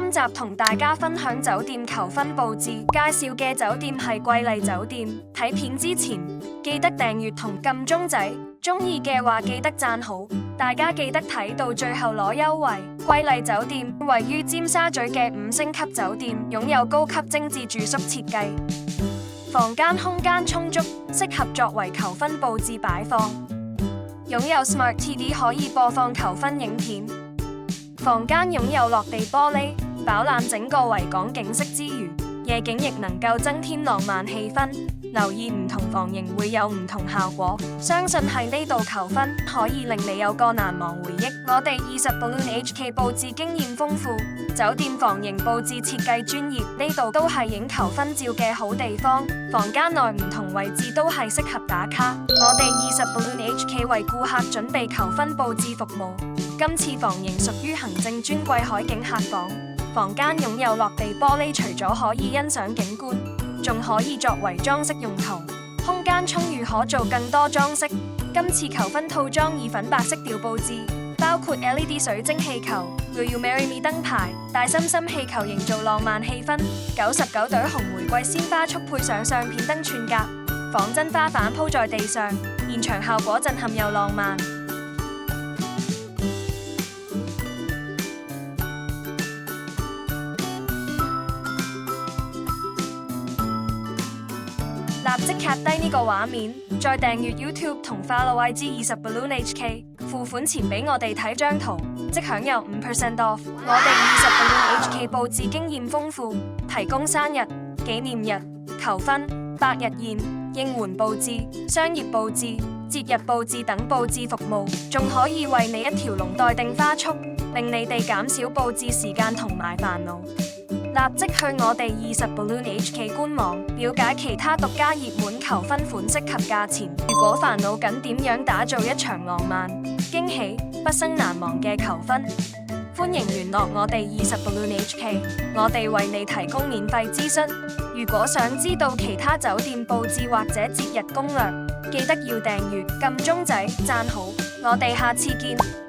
今集同大家分享酒店求婚佈置，介紹嘅酒店係瑰麗酒店。睇片之前記得訂閱同撳鐘仔，鍾意嘅話記得讚好。大家記得睇到最後攞優惠。瑰麗酒店位於尖沙咀嘅5星級酒店，擁有高級精緻住宿設計，房間空間充足，適合作為求婚佈置擺放。擁有 Smart TV 可以播放求婚影片。房間擁有落地玻璃，飽覽整個維港景色之餘，夜景亦能夠增添浪漫氣氛。留意唔同房型會有唔同效果，相信喺呢度求婚可以令你有個難忘回憶。我哋20 Balloon HK 佈置經驗豐富，酒店房型佈置設計專業，呢度都係影求婚照嘅好地方。房間內唔同位置都係適合打卡。我哋20 Balloon HK 為顧客準備求婚佈置服務。今次房型屬於行政專櫃海景客房，房間擁有落地玻璃，除咗可以欣賞景觀，仲可以作為裝飾用途，空間充裕可做更多裝飾。今次求婚套裝以粉白色調佈置，包括 LED 水晶氣球、Will You Marry Me 燈牌、大心心氣球營造浪漫氣氛。99朵紅玫瑰鮮花束配上相片燈串夾，仿真花瓣鋪在地上，現場效果震撼又浪漫。立即卡低呢個畫面，再訂閱 YouTube 同 Follow IG 20 Balloon HK， 付款前俾我哋睇張圖，即享有5% off。我哋20 Balloon HK 佈置經驗豐富，提供生日、紀念日、求婚、百日宴、應援佈置、商業佈置、節日佈置等佈置服務，仲可以為你一條龍待定花束，令你哋減少佈置時間同埋煩惱。立即去我哋20 Balloon HK 官網，了解其他獨家熱門求婚款式及價錢。如果煩惱緊點樣打造一場浪漫、驚喜、畢生難忘嘅求婚，歡迎聯絡我哋20 Balloon HK， 我哋為你提供免費諮詢。如果想知道其他酒店佈置或者節日攻略，記得要訂閱、撳鐘仔、讚好。我哋下次見。